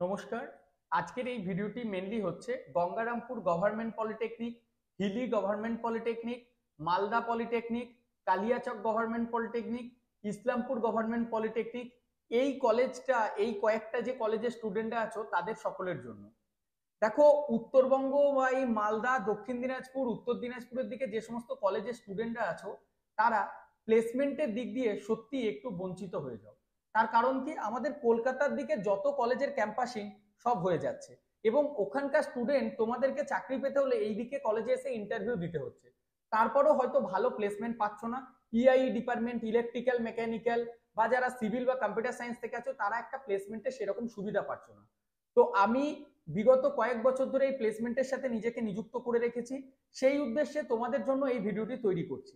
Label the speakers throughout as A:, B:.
A: নমস্কার। আজকের এই ভিডিওটি মেনলি হচ্ছে Gangarampur government polytechnic, Hili government polytechnic, Malda polytechnic, Kaliachak government polytechnic, Islampur government polytechnic, এই কয়েকটা যে কলেজের স্টুডেন্টরা আছো তাদের সকলের জন্য। দেখো, উত্তরবঙ্গ বা এই মালদা, দক্ষিণ দিনাজপুর, উত্তর দিনাজপুরের দিকে যে সমস্ত কলেজের স্টুডেন্টরা আছো তারা প্লেসমেন্টের দিক দিয়ে সত্যি একটু বঞ্চিত হয়ে যাও। তার কারণ কি, আমাদের কলকাতার দিকে যত কলেজের ক্যাম্পাসিং সব হয়ে যাচ্ছে এবং ওখানকার স্টুডেন্ট তোমাদেরকে চাকরি পেতে হলে এইদিকে কলেজে এসে ইন্টারভিউ দিতে হচ্ছে। তারপরেও হয়তো ভালো প্লেসমেন্ট পাচ্ছ না। ইআই ডিপার্টমেন্ট, ইলেকট্রিক্যাল, মেকানিক্যাল বা যারা সিভিল বা কম্পিউটার সায়েন্স থেকে আছো তারা একটা প্লেসমেন্টে সেরকম সুবিধা পাচ্ছ না। তো আমি বিগত কয়েক বছর ধরে এই প্লেসমেন্টের সাথে নিজেকে নিযুক্ত করে রেখেছি। সেই উদ্দেশ্যে তোমাদের জন্য এই ভিডিওটি তৈরি করছি,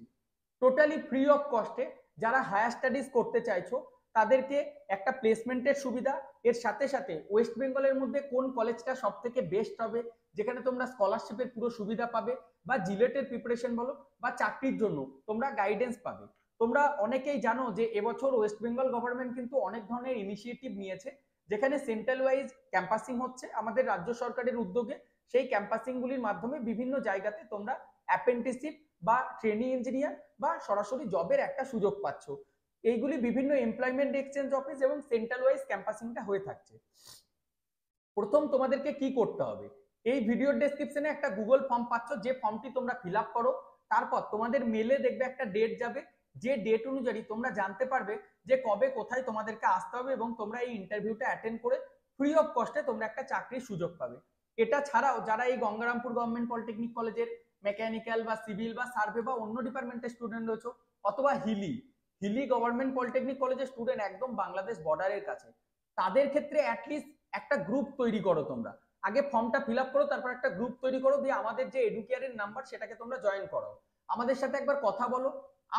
A: টোটালি ফ্রি অফ কস্টে। যারা হায়ার স্টাডিজ করতে চাইছো তাদেরকে একটা প্লেসমেন্টের সুবিধা, এর সাথে সাথে ওয়েস্ট বেঙ্গলের মধ্যে কোন কলেজটা সব থেকে বেস্ট হবে, যেখানে তোমরা স্কলারশিপের পুরো সুবিধা পাবে, বা জিলেটের প্রিপারেশন বলো বা চাকরির জন্য তোমরা গাইডেন্স পাবে। তোমরা অনেকেই জানো যে এবছর ওয়েস্ট বেঙ্গল গভর্নমেন্ট কিন্তু অনেক ধরনের ইনিশিয়েটিভ নিয়েছে, যেখানে সেন্ট্রাল ওয়াইজ ক্যাম্পাসিং হচ্ছে আমাদের রাজ্য সরকারের উদ্যোগে। সেই ক্যাম্পাসিং গুলির মাধ্যমে বিভিন্ন জায়গাতে তোমরা অ্যাপ্রেন্টিসশিপ বা ট্রেনিং ইঞ্জিনিয়ার বা সরাসরি জবের একটা সুযোগ পাচ্ছ। এইগুলি বিভিন্ন এমপ্লয়মেন্ট এক্সচেঞ্জ অফিস এবং সেন্ট্রাল ওয়াইজ ক্যাম্পাসিংটা হয়ে থাকছে। প্রথম তোমাদেরকে কি করতে হবে, এই ভিডিওর ডেসক্রিপশনে একটা গুগল ফর্ম পাচ্ছ, যে ফর্মটি তোমরা ফিল আপ করো। তারপর তোমাদের মেলে দেখবে একটা ডেট যাবে, যে ডেট অনুযায়ী তোমরা জানতে পারবে যে কবে কোথায় তোমাদেরকে আসতে হবে এবং তোমরা এই ইন্টারভিউটা অ্যাটেন্ড করে ফ্রি অফ কস্টে তোমরা একটা চাকরির সুযোগ পাবে। এটা ছাড়াও যারা এই গঙ্গারামপুর গভর্নমেন্ট পলিটেকনিক কলেজের মেকানিক্যাল বা সিভিল বা সার্ভে বা অন্য ডিপার্টমেন্টের স্টুডেন্ট রয়েছে, অথবা হিলি হিলি গভর্নমেন্ট পলিটেকনিক কলেজের স্টুডেন্ট একদম বাংলাদেশ বর্ডারের কাছে, তাদের ক্ষেত্রে অ্যাটলিস্ট একটা গ্রুপ তৈরি করো। তোমরা আগে ফর্মটা ফিল আপ করো, তারপর একটা গ্রুপ তৈরি করো, দিয়ে আমাদের যে এডুকেয়ারের নাম্বার সেটাকে তোমরা জয়েন করো। আমাদের সাথে একবার কথা বলো,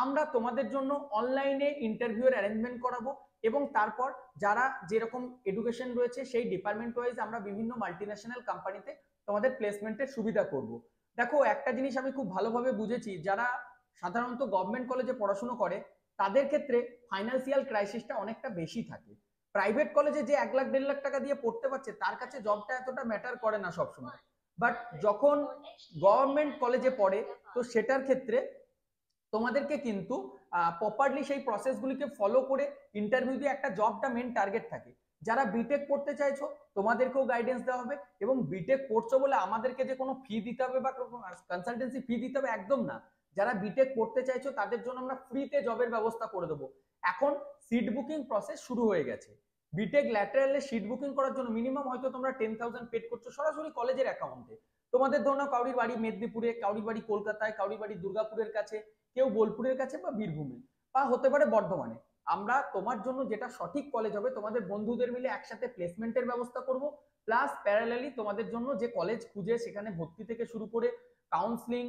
A: আমরা তোমাদের জন্য অনলাইনে ইন্টারভিউর অ্যারেঞ্জমেন্ট করাবো। এবং তারপর যারা যেরকম এডুকেশন রয়েছে সেই ডিপার্টমেন্ট ওয়াইজ আমরা বিভিন্ন মাল্টিন্যাশনাল কোম্পানিতে তোমাদের প্লেসমেন্টের সুবিধা করব। দেখো, একটা জিনিস আমি খুব ভালোভাবে বুঝেছি, যারা সাধারণত গভর্নমেন্ট কলেজে পড়াশোনা করে তাদের ক্ষেত্রে ফাইন্যান্সিয়াল ক্রাইসিসটা অনেকটা বেশি থাকে। প্রাইভেট কলেজে যে 1 লাখ 1.5 লাখ টাকা দিয়ে পড়তে পারছে তার কাছে জবটা এতটা ম্যাটার করে না সবসময়। বাট যখন গভর্নমেন্ট কলেজে পড়ে, তো সেটার ক্ষেত্রে তোমাদেরকে কিন্তু প্রপারলি সেই প্রসেসগুলিকে ফলো করে ইন্টারভিউ দিয়ে একটা জবটা মেন টার্গেট থাকে। যারা বিটেক পড়তে চাইছো তোমাদেরকেও গাইডেন্স দেওয়া হবে, এবং বিটেক পড়ছো বলে আমাদেরকে যে কোনো ফি দিতে হবে বা কনসালটেন্সি ফি দিতে হবে, একদম না। যারা বিটেক পড়তে চাইছো তাদের জন্য আমরা ফ্রিতে জবের ব্যবস্থা করে দেবো। এখন সিট বুকিং প্রসেস শুরু হয়ে গেছে। বিটেক ল্যাটারালে সিট বুকিং করার জন্য মিনিমাম হয়তো তোমরা 10,000 পেড করছো সরাসরি কলেজের অ্যাকাউন্টে। তোমাদের ধরো কাউরির বাড়ি মেদিনীপুরে, কাউরির বাড়ি কলকাতায়, কাউরির বাড়ি দুর্গাপুরের কাছে, কেউ বোলপুরের কাছে বা বীরভূমে, বা হতে পারে বর্ধমানে। আমরা তোমার জন্য যেটা সঠিক কলেজ হবে তোমাদের বন্ধুদের মিলে একসাথে প্লেসমেন্টের ব্যবস্থা করব। প্লাস প্যারালালি তোমাদের জন্য যে কলেজ খুঁজে সেখানে ভর্তি থেকে শুরু করে কাউন্সিলিং,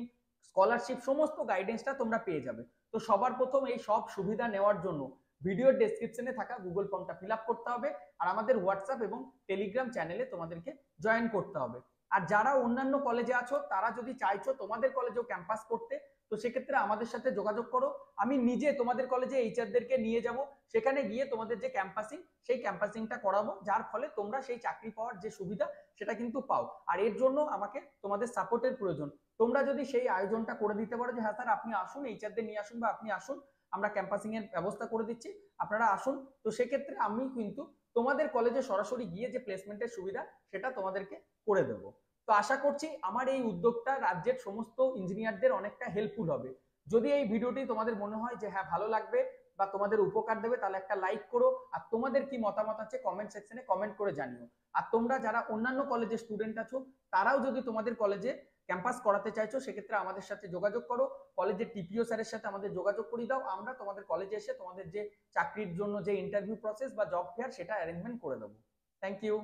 A: স্কলারশিপ, সমস্ত গাইডেন্সটা তোমরা পেয়ে যাবে। তো সবার প্রথম এই সব সুবিধা নেওয়ার জন্য ভিডিওর ডেসক্রিপশনে থাকা গুগল ফর্মটা ফিল আপ করতে হবে, আর আমাদের হোয়াটসঅ্যাপ এবং টেলিগ্রাম চ্যানেলে তোমাদেরকে জয়েন করতে হবে। আর যারা অন্যান্য কলেজে আছো তারা যদি চাইছো তোমাদের কলেজেও ক্যাম্পাস করতে, তো সেক্ষেত্রে আমাদের সাথে যোগাযোগ করো। আমি নিজে তোমাদের কলেজে এইচআরদেরকে নিয়ে যাব, সেখানে গিয়ে তোমাদের যে ক্যাম্পাসিং সেই ক্যাম্পাসিংটা করাবো, যার ফলে তোমরা সেই চাকরি পাওয়ার যে সুবিধা সেটা কিন্তু পাও। আর এর জন্য আমাকে তোমাদের সাপোর্টের প্রয়োজন। তোমরা যদি সেই আয়োজনটা করে দিতে পারো যে হ্যাঁ স্যার আপনি আসুন, এইচআরদের নিয়ে আসুন, বা আপনি আসুন আমরা ক্যাম্পাসিং এর ব্যবস্থা করে দিচ্ছি, আপনারা আসুন, তো সেক্ষেত্রে আমি কিন্তু তোমাদের কলেজে সরাসরি গিয়ে যে প্লেসমেন্টের সুবিধা সেটা তোমাদেরকে করে দেবো। তো আশা করছি আমার এই উদ্যোগটা রাজ্যের সমস্ত ইঞ্জিনিয়ারদের অনেকটা হেল্পফুল হবে। যদি এই ভিডিওটি তোমাদের মনে হয় যে হ্যাঁ ভালো লাগবে বা তোমাদের উপকার দেবে, তাহলে একটা লাইক করো, আর তোমাদের কি মতামত আছে কমেন্ট সেকশনে কমেন্ট করে জানিও। আর তোমরা যারা অন্যান্য কলেজের স্টুডেন্ট আছো তারাও যদি তোমাদের কলেজে ক্যাম্পাস করাতে চাইছো সেক্ষেত্রে আমাদের সাথে যোগাযোগ করো, কলেজের টিপিও স্যারের সাথে আমাদের যোগাযোগ করে দাও, আমরা তোমাদের কলেজে এসে তোমাদের যে চাকরির জন্য যে ইন্টারভিউ প্রসেস বা জব ফেয়ার সেটা অ্যারেঞ্জমেন্ট করে দেবো। Thank you.